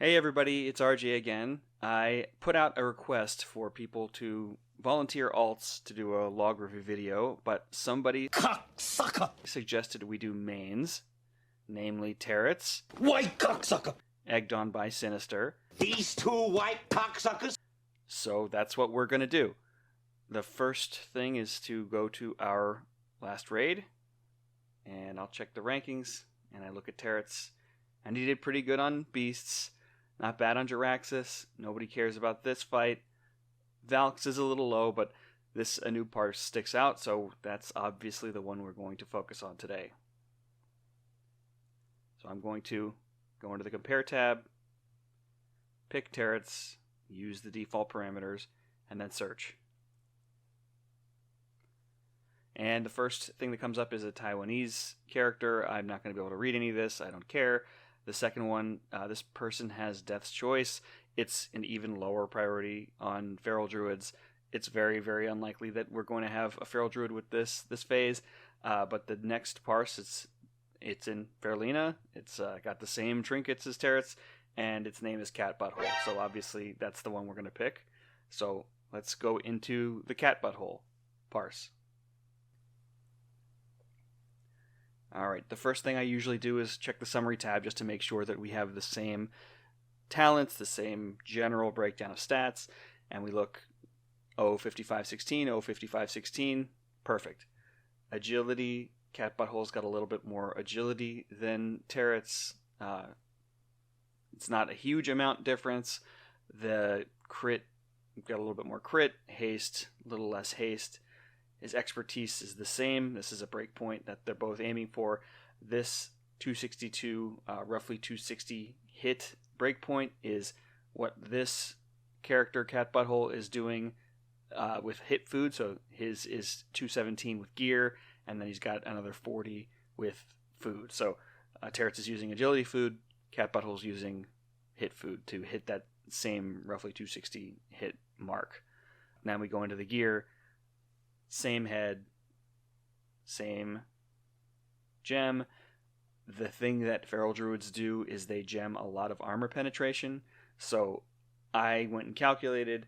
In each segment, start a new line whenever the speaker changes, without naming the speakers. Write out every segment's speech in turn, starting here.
Hey everybody, it's RJ again. I put out a request for people to volunteer alts to do a log review video, but somebody
Cocksucker!
suggested we do mains, namely Terrets,
White cocksucker!
egged on by Sinister.
These two white cocksuckers?
So that's what we're going to do. The first thing is to go to our last raid, and I'll check the rankings, and I look at Terrets, and he did pretty good on beasts. Not bad on Jiraxis. Nobody cares about this fight. Valks is a little low, but this Anub parse sticks out, so that's obviously the one we're going to focus on today. So I'm going to go into the Compare tab, pick Terrets, use the default parameters, and then search. And the first thing that comes up is a Taiwanese character. I'm not going to be able to read any of this. I don't care. The second one, this person has Death's Choice. It's an even lower priority on Feral Druids. It's very, very unlikely that we're going to have a Feral Druid with this phase. But the next parse, it's in Ferlina. It's got the same trinkets as Terrets, and its name is Cat Butthole. So obviously that's the one we're going to pick. So let's go into the Cat Butthole parse. Alright, the first thing I usually do is check the summary tab just to make sure that we have the same talents, the same general breakdown of stats, and we look 5516, 5516, perfect. Agility, Cat Butthole's got a little bit more agility than Terrets. It's not a huge amount difference. The crit, we've got a little bit more crit, haste, a little less haste. His expertise is the same. This is a breakpoint that they're both aiming for. This 262, roughly 260 hit breakpoint is what this character, Cat Butthole, is doing with hit food. So his is 217 with gear, and then he's got another 40 with food. So Terrets is using agility food. Cat Butthole's using hit food to hit that same roughly 260 hit mark. Now we go into the gear. Same head, same gem. The thing that Feral Druids do is they gem a lot of armor penetration. So I went and calculated.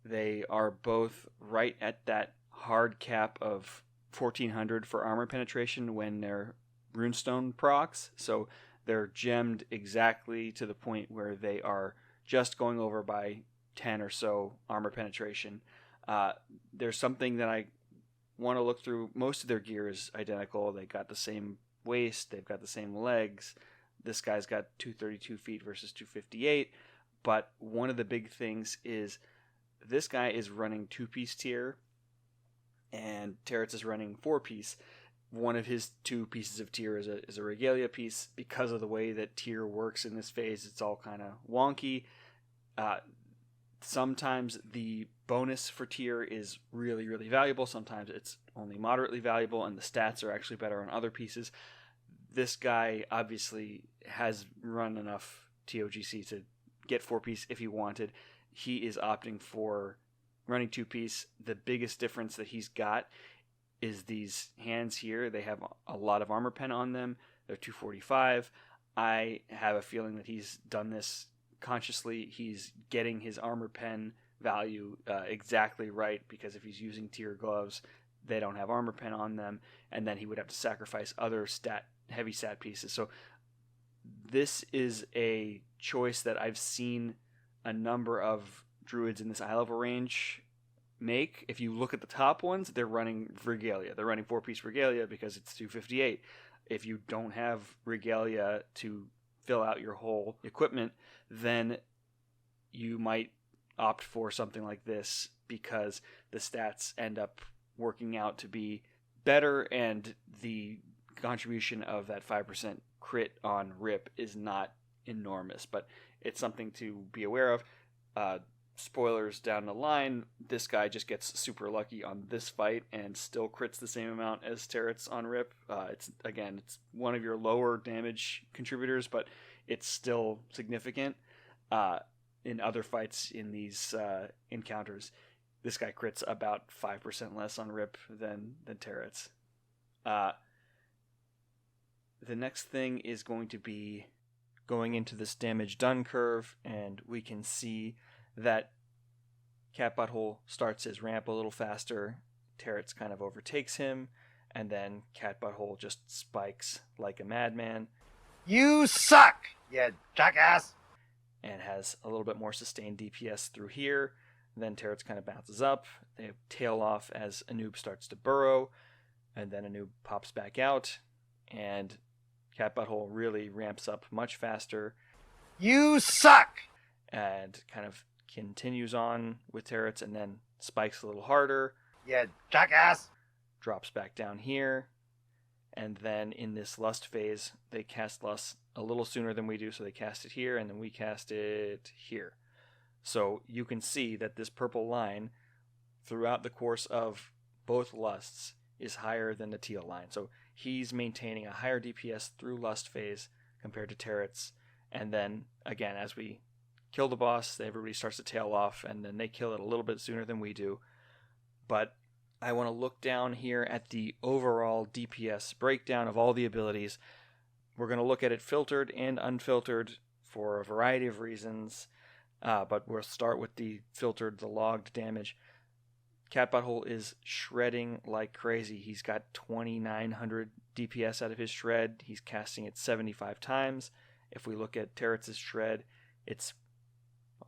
They are both right at that hard cap of 1400 for armor penetration when they're runestone procs. So they're gemmed exactly to the point where they are just going over by 10 or so armor penetration. There's something that I want to look through. Most of their gear is identical. They got the same waist. They've got the same legs. This guy's got 232 feet versus 258. But one of the big things is this guy is running 2-piece tier, and Terrets is running 4-piece. One of his 2 pieces of tier is a regalia piece. Because of the way that tier works in this phase, it's all kind of wonky. Sometimes the bonus for tier is really, really valuable. Sometimes it's only moderately valuable, and the stats are actually better on other pieces. This guy obviously has run enough TOGC to get 4-piece if he wanted. He is opting for running 2-piece. The biggest difference that he's got is these hands here. They have a lot of armor pen on them. They're 245. I have a feeling that he's done this consciously. He's getting his armor pen value exactly right, because if he's using tier gloves, they don't have armor pen on them, and then he would have to sacrifice other heavy stat pieces. So this is a choice that I've seen a number of druids in this eye level range make. If you look at the top ones, they're running regalia. They're running 4-piece regalia because it's 258. If you don't have regalia to fill out your whole equipment, then you might opt for something like this because the stats end up working out to be better, and the contribution of that 5% crit on rip is not enormous, but it's something to be aware of. Spoilers down the line, this guy just gets super lucky on this fight and still crits the same amount as Terrets on rip. It's one of your lower damage contributors, but it's still significant. In other fights in these encounters, this guy crits about 5% less on rip than Terrets. The next thing is going to be going into this damage done curve, and we can see that Cat Butthole starts his ramp a little faster. Terrets kind of overtakes him, and then Cat Butthole just spikes like a madman.
You suck, you jackass!
And has a little bit more sustained DPS through here. Then Terrets kind of bounces up. They tail off as Anub starts to burrow, and then Anub pops back out, and Cat Butthole really ramps up much faster.
You suck!
And kind of continues on with Terrets, and then spikes a little harder.
You jackass!
Drops back down here. And then in this Lust phase, they cast Lust a little sooner than we do, so they cast it here, and then we cast it here. So you can see that this purple line throughout the course of both Lusts is higher than the teal line. So he's maintaining a higher DPS through Lust phase compared to Terrets. And then, again, as we kill the boss, everybody starts to tail off, and then they kill it a little bit sooner than we do. But I want to look down here at the overall DPS breakdown of all the abilities. We're going to look at it filtered and unfiltered for a variety of reasons, but we'll start with the filtered, the logged damage. Cat Butthole is shredding like crazy. He's got 2,900 DPS out of his shred. He's casting it 75 times. If we look at Terrets' shred, it's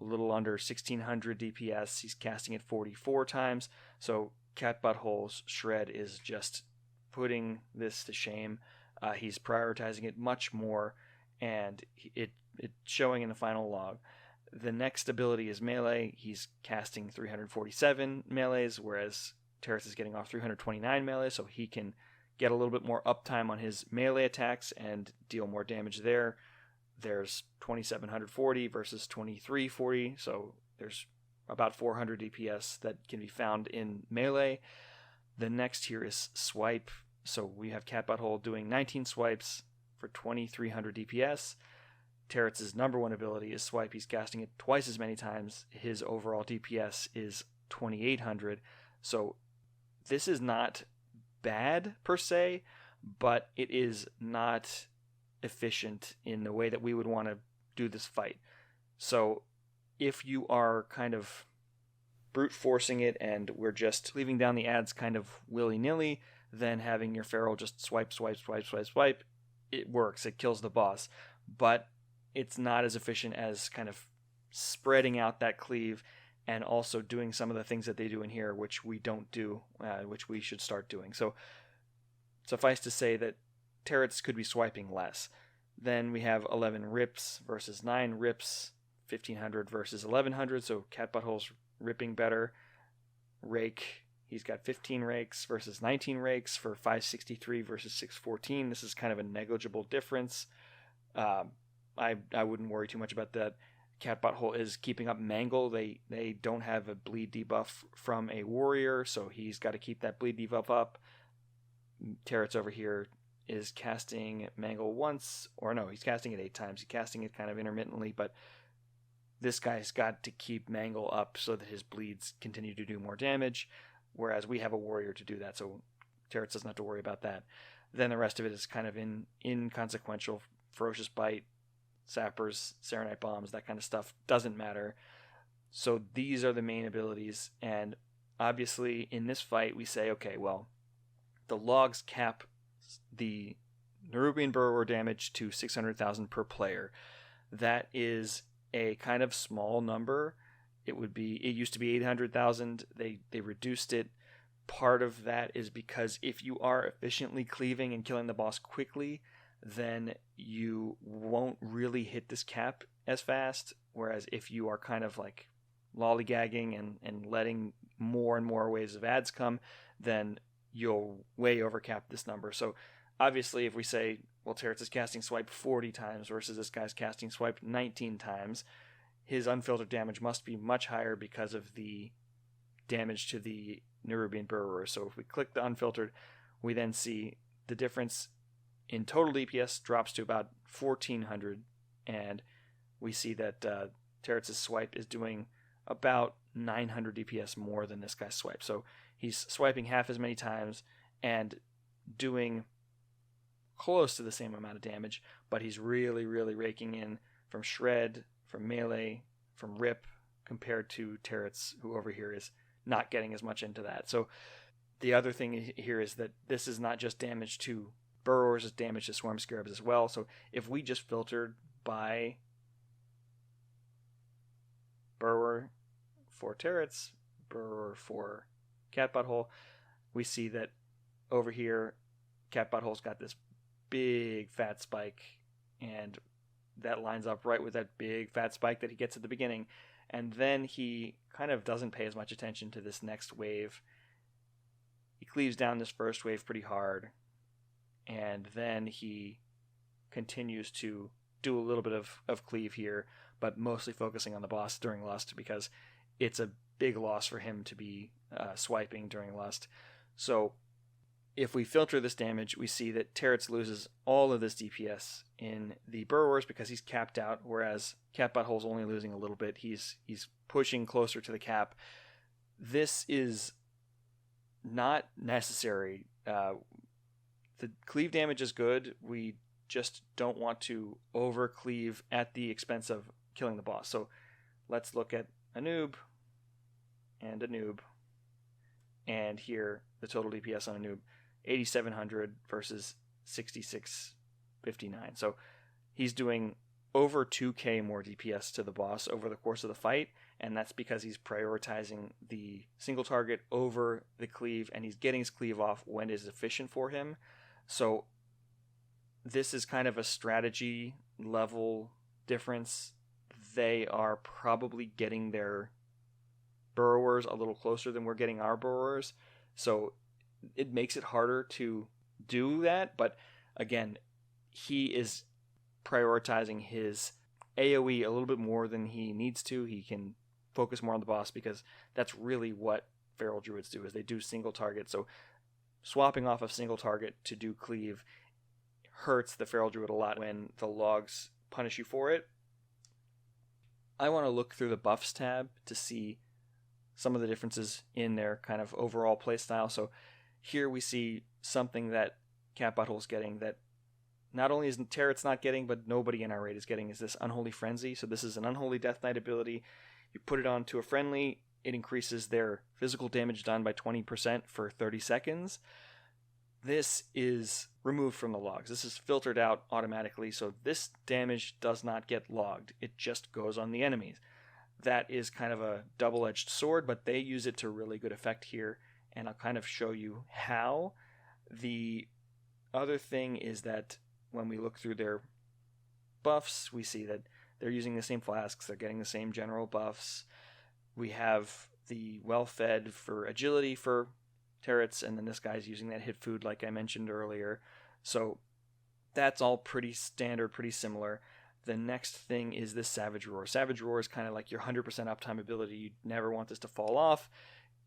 a little under 1,600 DPS. He's casting it 44 times. So Cat Butthole's shred is just putting this to shame. He's prioritizing it much more, and it's showing in the final log. The next ability is melee. He's casting 347 melees, whereas Terrets is getting off 329 melees, so he can get a little bit more uptime on his melee attacks and deal more damage there. There's 2,740 versus 2,340, so there's about 400 DPS that can be found in melee. The next here is swipe. So we have Cat Butthole doing 19 swipes for 2,300 DPS. Terrets' number one ability is swipe. He's casting it twice as many times. His overall DPS is 2,800. So this is not bad per se, but it is not efficient in the way that we would want to do this fight. So if you are kind of brute forcing it and we're just leaving down the ads kind of willy-nilly, then having your feral just swipe, it works. It kills the boss. But it's not as efficient as kind of spreading out that cleave and also doing some of the things that they do in here, which we don't do, which we should start doing. So suffice to say that Terrets could be swiping less. Then we have 11 rips versus 9 rips, 1,500 versus 1,100, so Cat Butthole's ripping better. Rake, he's got 15 rakes versus 19 rakes for 563 versus 614. This is kind of a negligible difference. I wouldn't worry too much about that. Cat Butthole is keeping up Mangle. They don't have a bleed debuff from a warrior, so he's got to keep that bleed debuff up. Terrets over here is casting Mangle once, or no, he's casting it 8 times. He's casting it kind of intermittently, but this guy's got to keep Mangle up so that his bleeds continue to do more damage, whereas we have a warrior to do that, so Terrets doesn't have to worry about that. Then the rest of it is kind of inconsequential. Ferocious Bite, Sappers, Serenite Bombs, that kind of stuff doesn't matter. So these are the main abilities, and obviously in this fight we say, okay, well, the logs cap the Nerubian Burrower damage to 600,000 per player. That is a kind of small number. It used to be 800,000. They reduced it. Part of that is because if you are efficiently cleaving and killing the boss quickly, then you won't really hit this cap as fast. Whereas if you are kind of like lollygagging and letting more and more waves of ads come, then you'll way overcap this number. So obviously if we say, well, Terrets is casting swipe 40 times versus this guy's casting swipe 19 times, his unfiltered damage must be much higher because of the damage to the Nerubian Burrower. So if we click the unfiltered, we then see the difference in total DPS drops to about 1,400, and we see that Terrets' swipe is doing about 900 DPS more than this guy's swipe. So he's swiping half as many times and doing close to the same amount of damage, but he's really, really raking in from shred, from melee, from rip, compared to Terrets, who over here is not getting as much into that. So the other thing here is that this is not just damage to burrowers, it's damage to swarm scarabs as well. So if we just filtered by burrower for Terrets, burrower for cat butthole, we see that over here cat butthole's got this big fat spike, and that lines up right with that big fat spike that he gets at the beginning. And then he kind of doesn't pay as much attention to this next wave. He cleaves down this first wave pretty hard, and then he continues to do a little bit of cleave here, but mostly focusing on the boss during Lust, because it's a big loss for him to be swiping during Lust. So if we filter this damage, we see that Terrets loses all of this DPS in the burrowers because he's capped out, whereas Cat Butthole's only losing a little bit. He's pushing closer to the cap. This is not necessary. The cleave damage is good. We just don't want to over cleave at the expense of killing the boss. So let's look at Anub and Anub. And here, the total DPS on Anub, 8,700 versus 6,659. So he's doing over 2k more DPS to the boss over the course of the fight, and that's because he's prioritizing the single target over the cleave, and he's getting his cleave off when it is efficient for him. So this is kind of a strategy level difference. They are probably getting their burrowers a little closer than we're getting our burrowers, so it makes it harder to do that. But again, he is prioritizing his AoE a little bit more than he needs to. He can focus more on the boss because that's really what feral druids do, is they do single target. So swapping off of single target to do cleave hurts the feral druid a lot when the logs punish you for it. I want to look through the buffs tab to see some of the differences in their kind of overall playstyle. So here we see something that Cat Butthole's getting that not only is Terrets not getting, but nobody in our raid is getting, is this Unholy Frenzy. So this is an Unholy Death Knight ability. You put it on to a friendly, it increases their physical damage done by 20% for 30 seconds. This is removed from the logs. This is filtered out automatically, so this damage does not get logged. It just goes on the enemies. That is kind of a double-edged sword, but they use it to really good effect here, and I'll kind of show you how. The other thing is that when we look through their buffs, we see that they're using the same flasks, they're getting the same general buffs. We have the well-fed for agility for Terrets, and then this guy's using that hit food like I mentioned earlier. So that's all pretty standard, pretty similar. The next thing is this Savage Roar. Savage Roar is kind of like your 100% uptime ability. You never want this to fall off.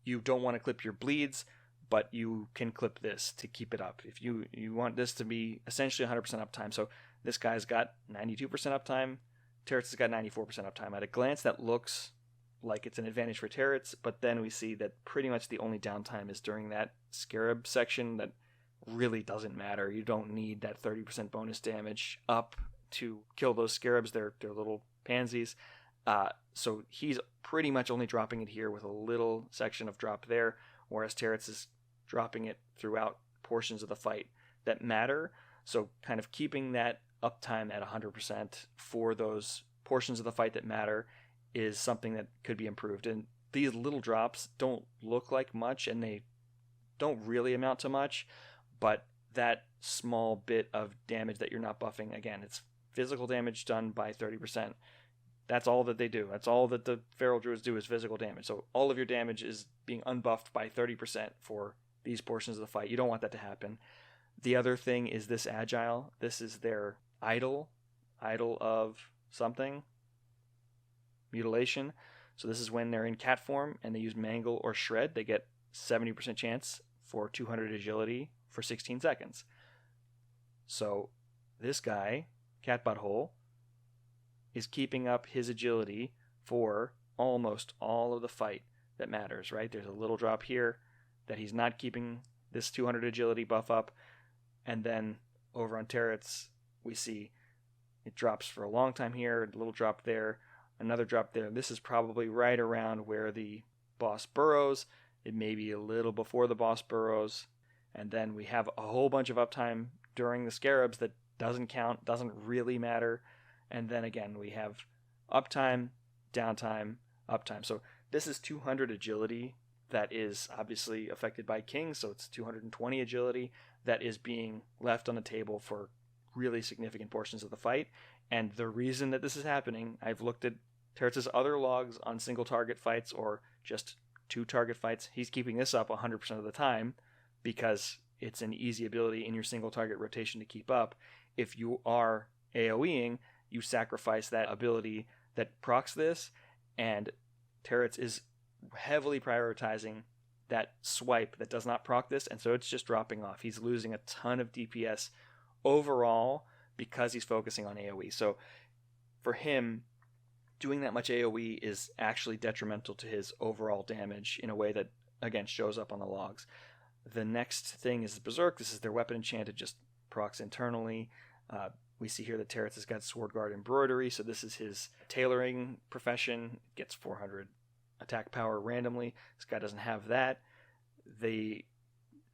You don't want to clip your bleeds, but you can clip this to keep it up. If you want this to be essentially 100% uptime. So this guy's got 92% uptime. Terrets has got 94% uptime. At a glance, that looks like it's an advantage for Terrets, but then we see that pretty much the only downtime is during that Scarab section. That really doesn't matter. You don't need that 30% bonus damage up to kill those Scarabs. They're little pansies. So he's pretty much only dropping it here with a little section of drop there, whereas Terrets is dropping it throughout portions of the fight that matter. So kind of keeping that uptime at 100% for those portions of the fight that matter is something that could be improved. And these little drops don't look like much, and they don't really amount to much, but that small bit of damage that you're not buffing, again, it's physical damage done by 30%. That's all that they do. That's all that the feral druids do, is physical damage. So all of your damage is being unbuffed by 30% for these portions of the fight. You don't want that to happen. The other thing is this agile. This is their idol of something. Mutilation. So this is when they're in cat form and they use mangle or shred. They get 70% chance for 200 agility for 16 seconds. So this guy, Cat Butthole, is keeping up his agility for almost all of the fight that matters, right? There's a little drop here that he's not keeping this 200 agility buff up. And then over on Terrets, we see It drops for a long time here, a little drop there, another drop there. This is probably right around where the boss burrows. It may be a little before the boss burrows. And then we have a whole bunch of uptime during the scarabs that doesn't count, doesn't really matter. And then again, we have uptime, downtime, uptime. So this is 200 agility that is obviously affected by King, so it's 220 agility that is being left on the table for really significant portions of the fight. And the reason that this is happening, I've looked at Terrets' other logs on single target fights or just 2 target fights. He's keeping this up 100% of the time because it's an easy ability in your single target rotation to keep up. If you are AoEing, you sacrifice that ability that procs this, and Terrets is heavily prioritizing that swipe that does not proc this, and so it's just dropping off. He's losing a ton of DPS overall because he's focusing on AoE. So for him, doing that much AoE is actually detrimental to his overall damage in a way that, again, shows up on the logs. The next thing is Berserk. This is their weapon enchant. It just procs internally. We see here that Terrets has got Sword Guard Embroidery, so this is his tailoring profession. Gets 400 attack power randomly. This guy doesn't have that. The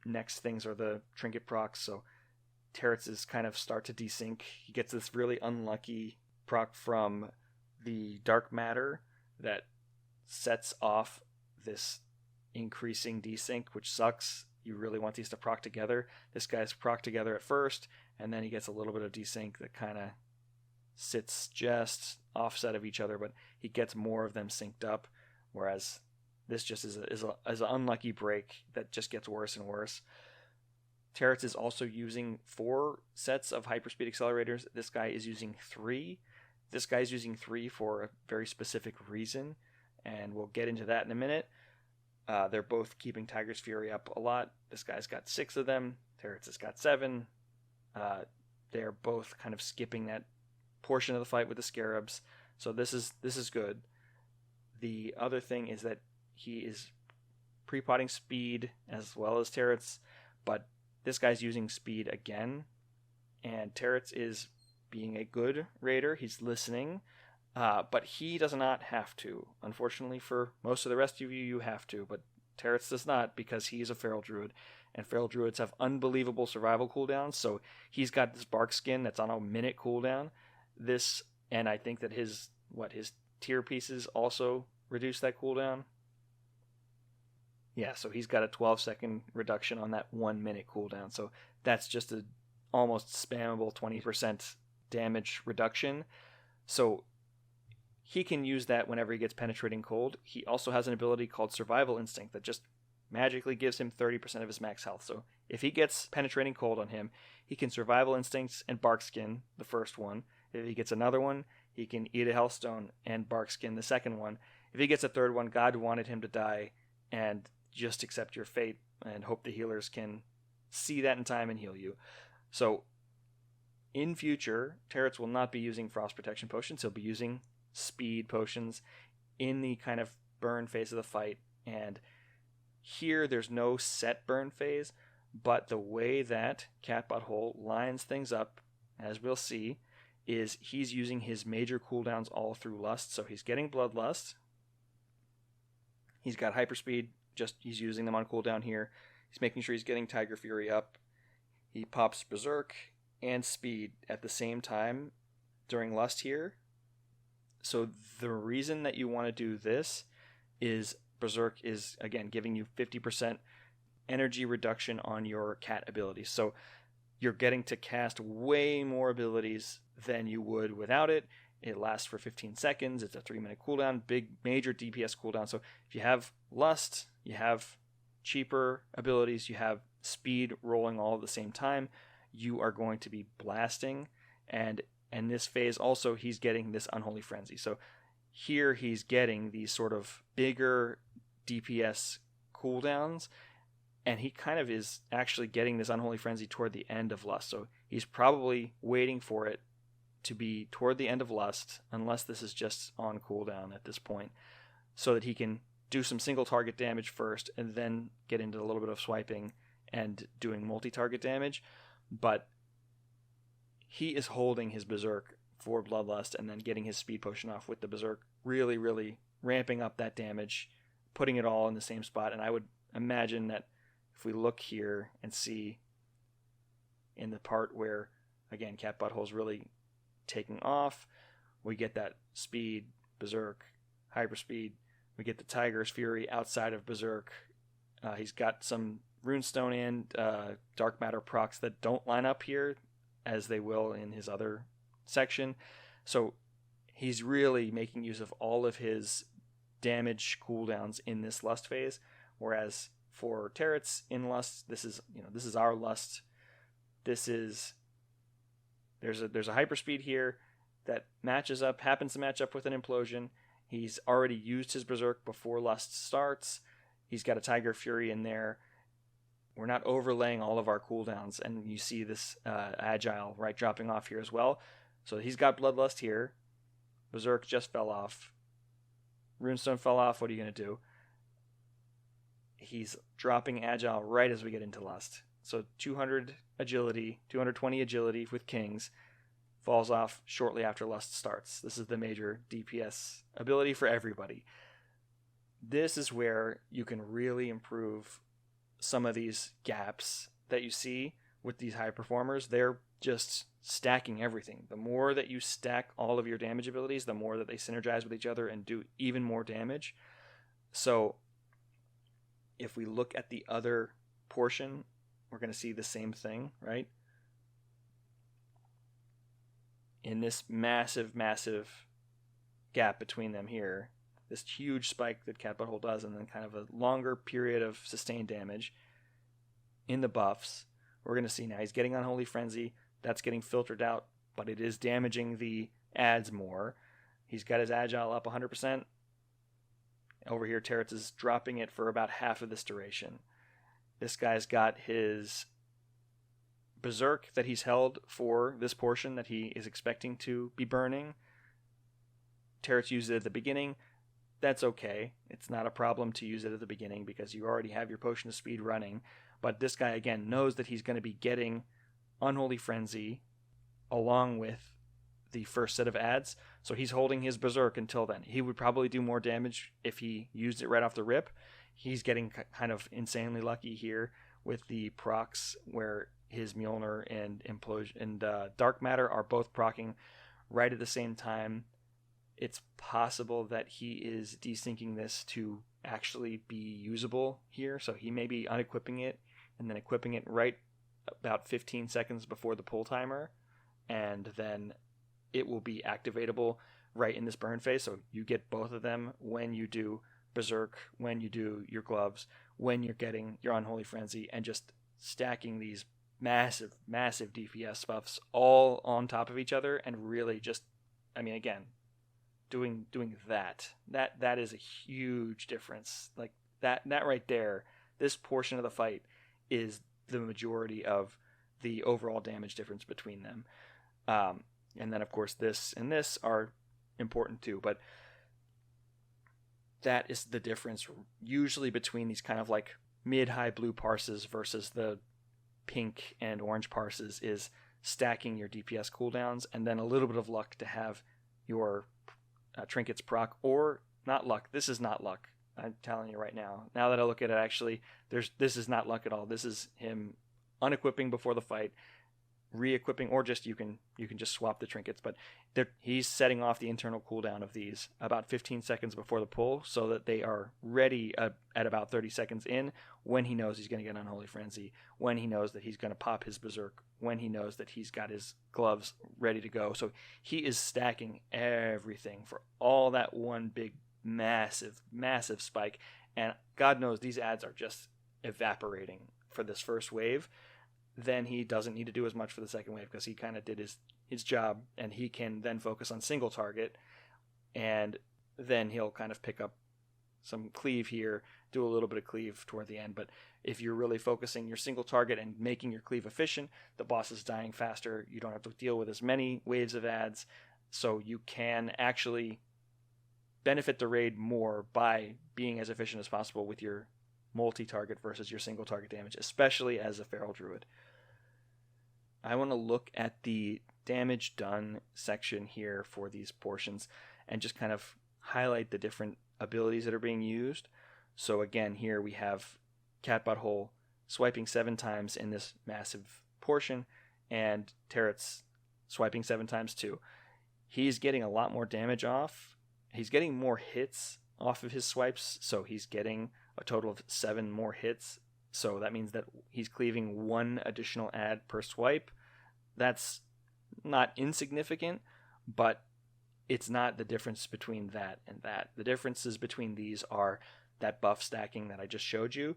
next things are the trinket procs, so Terrets is kind of start to desync. He gets this really unlucky proc from the dark matter that sets off this increasing desync, which sucks. You really want these to proc together. This guy's proc together at first, and then he gets a little bit of desync that kind of sits just offset of each other, but he gets more of them synced up, whereas this just is an unlucky break that just gets worse and worse. Terrets is also using 4 sets of hyperspeed accelerators. This guy is using 3. This guy's using 3 for a very specific reason, and we'll get into that in a minute. They're both keeping Tiger's Fury up a lot. This guy's got 6 of them. Terrets has got 7. They're both kind of skipping that portion of the fight with the scarabs. So this is good. The other thing is that he is pre-potting speed as well as Terrets, but this guy's using speed again, and Terrets is being a good raider. He's listening, but he does not have to. Unfortunately for most of the rest of you, you have to, but Terrets does not because he's a feral druid, and feral druids have unbelievable survival cooldowns, so he's got this bark skin that's on a minute cooldown. And I think that his tier pieces also reduce that cooldown. Yeah, so he's got a 12-second reduction on that 1 minute cooldown, so that's just a almost spammable 20% damage reduction. So he can use that whenever he gets Penetrating Cold. He also has an ability called Survival Instinct that just magically gives him 30% of his max health. So if he gets Penetrating Cold on him, he can Survival Instincts and Bark Skin the first one. If he gets another one, he can Eat a Hellstone and Bark Skin the second one. If he gets a third one, God wanted him to die and just accept your fate and hope the healers can see that in time and heal you. So in future, Terrets will not be using Frost Protection Potions. He'll be using speed potions in the kind of burn phase of the fight. And here there's no set burn phase, but the way that Cat Butthole lines things up, as we'll see, is he's using his major cooldowns all through Lust. So he's getting Bloodlust. He's got Hyperspeed. He's using them on cooldown here. He's making sure he's getting Tiger Fury up. He pops Berserk and Speed at the same time during Lust here. So the reason that you want to do this is Berserk is, again, giving you 50% energy reduction on your cat abilities. So you're getting to cast way more abilities than you would without it. It lasts for 15 seconds. It's a 3-minute cooldown, big major DPS cooldown. So if you have Lust, you have cheaper abilities, you have Speed rolling all at the same time, you are going to be blasting. And in this phase also, he's getting this Unholy Frenzy. So here he's getting these sort of bigger DPS cooldowns, and he kind of is actually getting this Unholy Frenzy toward the end of Lust. So he's probably waiting for it to be toward the end of Lust, unless this is just on cooldown at this point, so that he can do some single target damage first and then get into a little bit of swiping and doing multi-target damage. But he is holding his Berserk for Bloodlust, and then getting his speed potion off with the Berserk, really, really ramping up that damage, putting it all in the same spot. And I would imagine that if we look here and see in the part where, again, Cat Butthole's really taking off, we get that speed, Berserk, hyperspeed. We get the Tiger's Fury outside of Berserk. He's got some Runestone and Dark Matter procs that don't line up here, as they will in his other section. So he's really making use of all of his damage cooldowns in this Lust phase. Whereas for Terrets in Lust, this is our Lust. There's a hyperspeed here that happens to match up with an Implosion. He's already used his Berserk before Lust starts. He's got a Tiger Fury in there. We're not overlaying all of our cooldowns, and you see this Agile right dropping off here as well. So he's got Bloodlust here. Berserk just fell off. Runestone fell off. What are you going to do? He's dropping Agile right as we get into Lust. So 200 agility, 220 agility with Kings falls off shortly after Lust starts. This is the major DPS ability for everybody. This is where you can really improve some of these gaps that you see with these high performers. They're just stacking everything. The more that you stack all of your damage abilities, the more that they synergize with each other and do even more damage. So if we look at the other portion, we're going to see the same thing, right? In this massive, massive gap between them here, this huge spike that Cat Butthole does, and then kind of a longer period of sustained damage in the buffs, we're going to see now he's getting Unholy Frenzy. That's getting filtered out, but it is damaging the ads more. He's got his Agile up 100%. Over here, Terrets is dropping it for about half of this duration. This guy's got his Berserk that he's held for this portion that he is expecting to be burning. Terrets used it at the beginning. That's okay. It's not a problem to use it at the beginning because you already have your Potion of Speed running. But this guy, again, knows that he's going to be getting Unholy Frenzy along with the first set of ads. So he's holding his Berserk until then. He would probably do more damage if he used it right off the rip. He's getting kind of insanely lucky here with the procs where his Mjolnir and Implosion and Dark Matter are both proccing right at the same time. It's possible that he is desyncing this to actually be usable here. So he may be unequipping it and then equipping it right about 15 seconds before the pull timer. And then it will be activatable right in this burn phase. So you get both of them when you do Berserk, when you do your gloves, when you're getting your Unholy Frenzy, and just stacking these massive, massive DPS buffs all on top of each other. And really just, I mean, again, doing that is a huge difference. Like that right there, this portion of the fight is the majority of the overall damage difference between them. And then of course this and this are important too, but that is the difference usually between these kind of like mid-high blue parses versus the pink and orange parses, is stacking your DPS cooldowns and then a little bit of luck to have your trinkets proc, or not luck. This is not luck. I'm telling you right now. Now that I look at it, actually, this is not luck at all. This is him unequipping before the fight, re-equipping, or just you can just swap the trinkets. But he's setting off the internal cooldown of these about 15 seconds before the pull, so that they are ready at about 30 seconds in, when he knows he's going to get Unholy Frenzy, when he knows that he's going to pop his Berserk, when he knows that he's got his gloves ready to go. So he is stacking everything for all that one big massive, massive spike. And God knows these ads are just evaporating for this first wave. Then he doesn't need to do as much for the second wave because he kind of did his job, and he can then focus on single target, and then he'll kind of pick up some cleave here, do a little bit of cleave toward the end. But if you're really focusing your single target and making your cleave efficient, the boss is dying faster. You don't have to deal with as many waves of ads, so you can actually benefit the raid more by being as efficient as possible with your multi-target versus your single target damage, especially as a feral druid. I want to look at the damage done section here for these portions and just kind of highlight the different abilities that are being used. So again, here we have Cat Butthole swiping 7 times in this massive portion, and Terrets swiping 7 times too. He's getting a lot more damage off. He's getting more hits off of his swipes, so he's getting a total of 7 more hits. So that means that he's cleaving 1 additional ad per swipe. That's not insignificant, but it's not the difference between that and that. The differences between these are that buff stacking that I just showed you.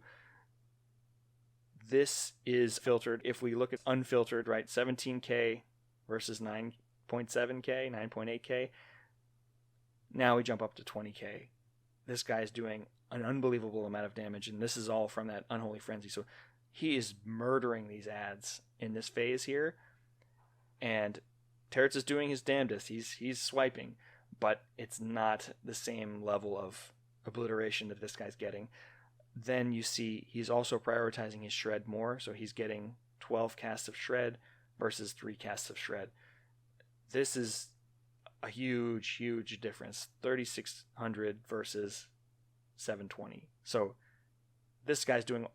This is filtered. If we look at unfiltered, right, 17k versus 9.7k, 9.8k. Now we jump up to 20k. This guy's doing an unbelievable amount of damage, and this is all from that Unholy Frenzy. So he is murdering these ads in this phase here, and Terrets is doing his damnedest. He's swiping, but it's not the same level of obliteration that this guy's getting. Then you see he's also prioritizing his shred more, so he's getting 12 casts of shred versus 3 casts of shred. This is a huge difference. 3600 versus 720. So this guy's doing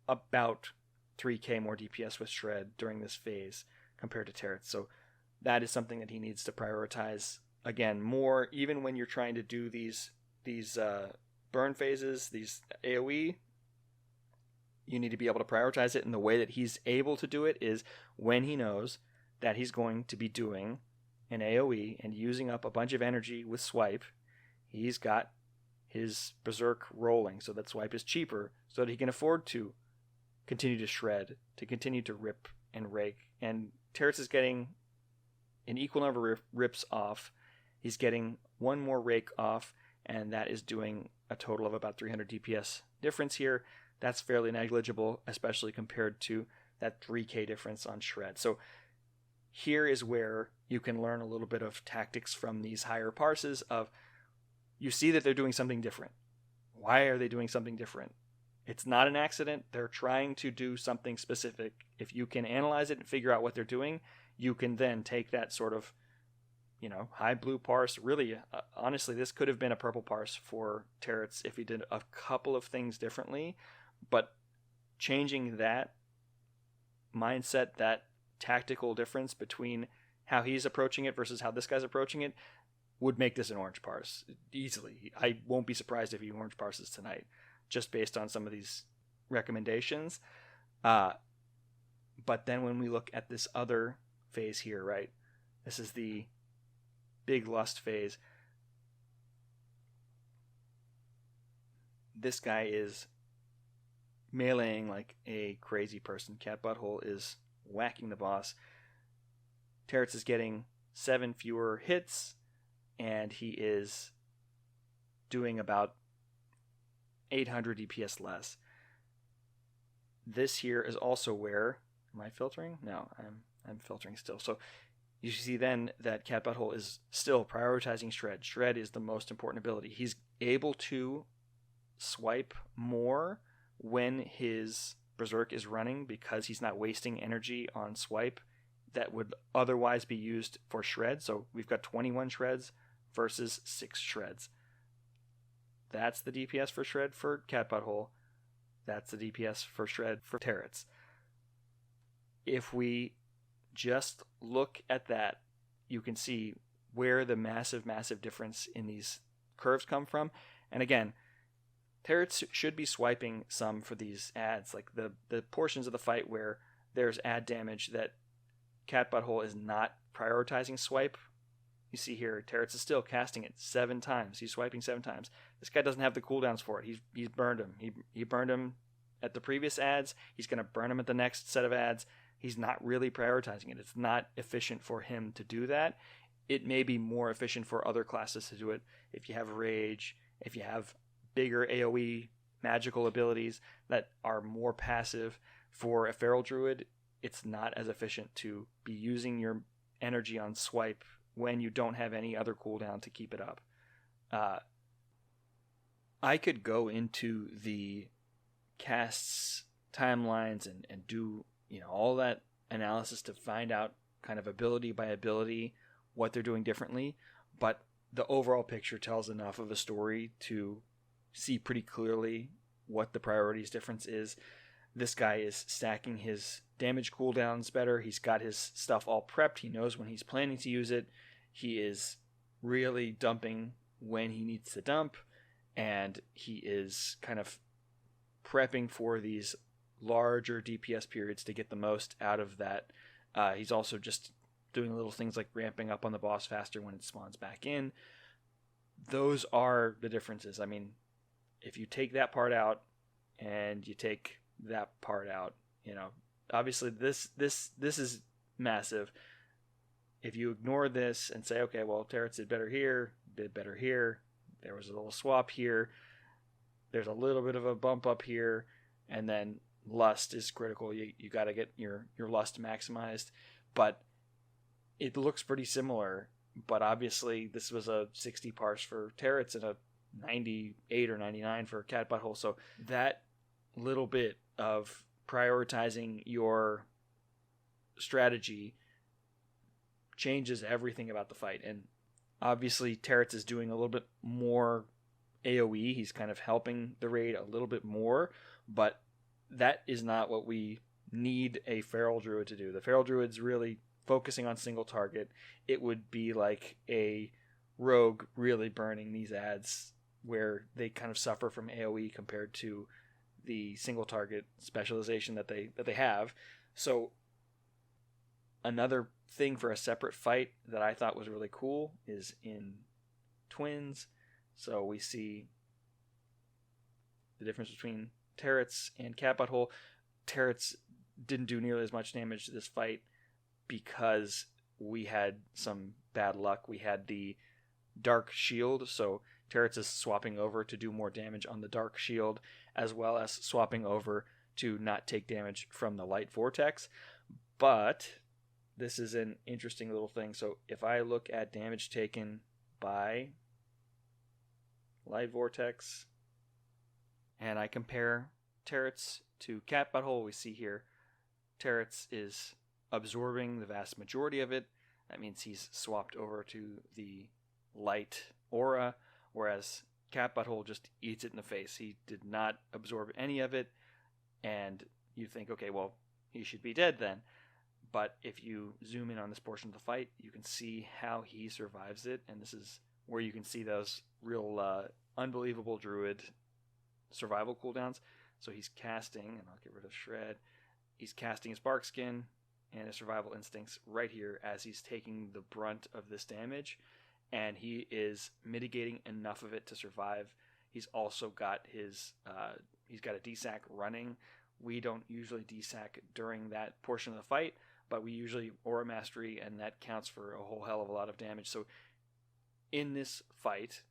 about 3k more DPS with shred during this phase compared to Terrets. So that is something that he needs to prioritize again more, even when you're trying to do these burn phases, these AoE. You need to be able to prioritize it, and the way that he's able to do it is when he knows that he's going to be doing an AoE and using up a bunch of energy with swipe. He's got his berserk rolling so that swipe is cheaper, so that he can afford to continue to shred, to continue to rip and rake. And Terrets is getting an equal number of rips off. He's getting 1 more rake off, and that is doing a total of about 300 DPS difference here. That's fairly negligible, especially compared to that 3k difference on shred. So here is where you can learn a little bit of tactics from these higher parses of, you see that they're doing something different. Why are they doing something different? It's not an accident. They're trying to do something specific. If you can analyze it and figure out what they're doing, you can then take that sort of, high blue parse. Really, honestly, this could have been a purple parse for Terrets if he did a couple of things differently. But changing that mindset, that tactical difference between how he's approaching it versus how this guy's approaching it, would make this an orange parse easily. I won't be surprised if he orange parses tonight, just based on some of these recommendations. But then when we look at this other phase here, right? This is the big lust phase. This guy is meleeing like a crazy person. Cat Butthole is whacking the boss. Terrets is getting 7 fewer hits, and he is doing about 800 DPS less. This here is also where, am I filtering? No, I'm filtering still. So you see then that Cat Butthole is still prioritizing shred. Shred is the most important ability. He's able to swipe more when his berserk is running because he's not wasting energy on swipe that would otherwise be used for shred. So we've got 21 shreds versus 6 shreds. That's the DPS for shred for Cat Butthole. That's the DPS for shred for Terrets. If we just look at that, you can see where the massive difference in these curves come from. And again, Terrets should be swiping some for these ads, like the portions of the fight where there's ad damage that Cat Butthole is not prioritizing swipe. You see here, Terrets is still casting it 7 times. He's swiping 7 times. This guy doesn't have the cooldowns for it. He's burned him. He burned him at the previous ads. He's going to burn him at the next set of ads. He's not really prioritizing it. It's not efficient for him to do that. It may be more efficient for other classes to do it. If you have Rage, if you have bigger AoE magical abilities that are more passive, for a Feral Druid, it's not as efficient to be using your energy on swipe when you don't have any other cooldown to keep it up. I could go into the casts timelines and do all that analysis to find out kind of ability by ability what they're doing differently, but the overall picture tells enough of a story to see pretty clearly what the priorities difference is. This guy is stacking his damage cooldowns better. He's got his stuff all prepped. He knows when he's planning to use it. He is really dumping when he needs to dump, and he is kind of prepping for these larger DPS periods to get the most out of that. He's also just doing little things like ramping up on the boss faster when it spawns back in. Those are the differences. I mean, if you take that part out and you take that part out, obviously this is massive. If you ignore this and say, okay, well, Terrets did better here, there was a little swap here, there's a little bit of a bump up here, and then lust is critical. You got to get your lust maximized, but it looks pretty similar. But obviously this was a 60 parse for Terrets and a 98 or 99 for Cat Butthole, so that little bit of prioritizing your strategy changes everything about the fight. And obviously Terrets is doing a little bit more AoE. He's kind of helping the raid a little bit more, but that is not what we need a Feral Druid to do. The Feral Druid's really focusing on single target. It would be like a rogue really burning these ads where they kind of suffer from AoE compared to the single target specialization that they have. So another thing for a separate fight that I thought was really cool is in Twins. So we see the difference between Terrets and Cat Butthole. Terrets didn't do nearly as much damage to this fight because we had some bad luck. We had the Dark Shield, so Terrets is swapping over to do more damage on the Dark Shield, as well as swapping over to not take damage from the Light Vortex. But this is an interesting little thing. So if I look at damage taken by Light Vortex and I compare Terrets to Cat Butthole, we see here Terrets is absorbing the vast majority of it. That means he's swapped over to the Light Aura, whereas Cat Butthole just eats it in the face. He did not absorb any of it, and you think, okay, well, he should be dead then. But if you zoom in on this portion of the fight, you can see how he survives it, and this is where you can see those real unbelievable Druid survival cooldowns. So he's casting, and I'll get rid of Shred, he's casting his Bark Skin and his Survival Instincts right here as he's taking the brunt of this damage, and he is mitigating enough of it to survive. He's also got his he's got a DSAC running. We don't usually DSAC during that portion of the fight, but we usually Aura Mastery, and that counts for a whole hell of a lot of damage. So in this fight,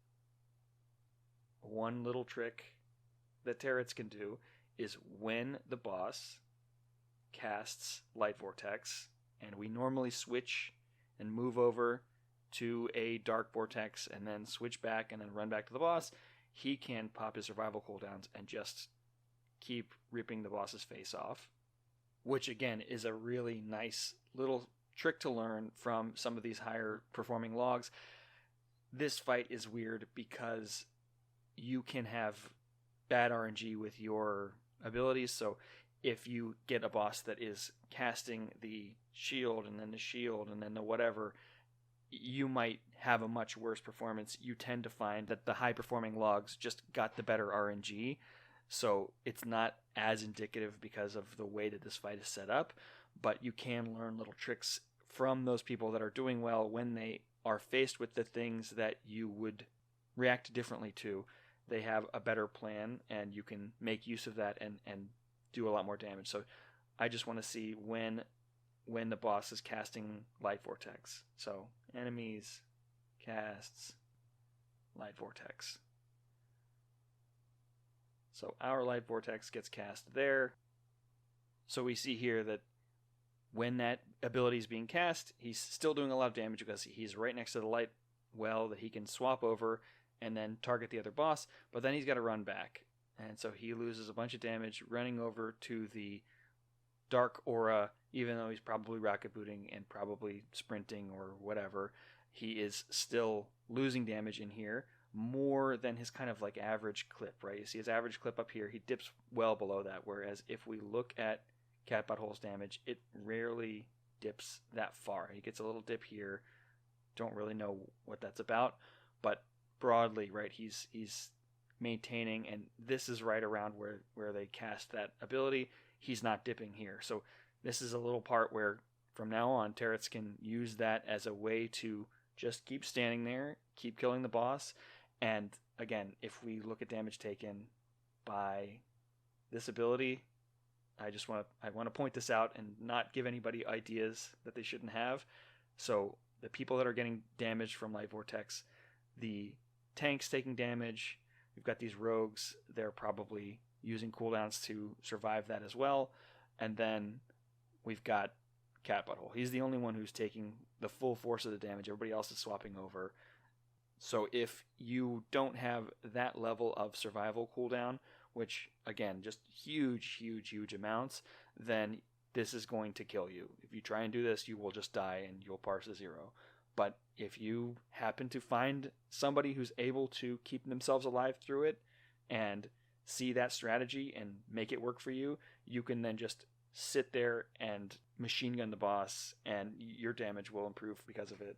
one little trick that Terrets can do is when the boss casts Light Vortex, and we normally switch and move over to a Dark Vortex and then switch back and then run back to the boss, he can pop his survival cooldowns and just keep ripping the boss's face off, which again is a really nice little trick to learn from some of these higher performing logs. This fight is weird because you can have bad RNG with your abilities. So if you get a boss that is casting the shield and then the shield and then the whatever, you might have a much worse performance. You tend to find that the high performing logs just got the better RNG. So it's not as indicative because of the way that this fight is set up, but you can learn little tricks from those people that are doing well when they are faced with the things that you would react differently to. They have a better plan, and you can make use of that and do a lot more damage. So I just want to see when the boss is casting Light Vortex. So enemies, casts, Light Vortex. So our Light Vortex gets cast there. So we see here that when that ability is being cast, he's still doing a lot of damage because he's right next to the light well that he can swap over and then target the other boss, but then he's got to run back. And so he loses a bunch of damage running over to the dark aura, even though he's probably rocket booting and probably sprinting or whatever, he is still losing damage in here more than his kind of like average clip, right? You see his average clip up here, he dips well below that, whereas if we look at Cat Butthole's damage, it rarely dips that far. He gets a little dip here, don't really know what that's about, but broadly, right, he's maintaining, and this is right around where they cast that ability. He's not dipping here. So this is a little part where from now on, Terrets can use that as a way to just keep standing there, keep killing the boss. And again, if we look at damage taken by this ability, I want to point this out and not give anybody ideas that they shouldn't have. So the people that are getting damaged from Light Vortex, the tanks taking damage, we've got these rogues, they're probably using cooldowns to survive that as well. And then we've got Cat Butthole. He's the only one who's taking the full force of the damage. Everybody else is swapping over. So if you don't have that level of survival cooldown, which again, just huge amounts, then this is going to kill you. If you try and do this, you will just die and you'll parse a 0. But if you happen to find somebody who's able to keep themselves alive through it and see that strategy and make it work for you, you can then just sit there and machine gun the boss, and your damage will improve because of it.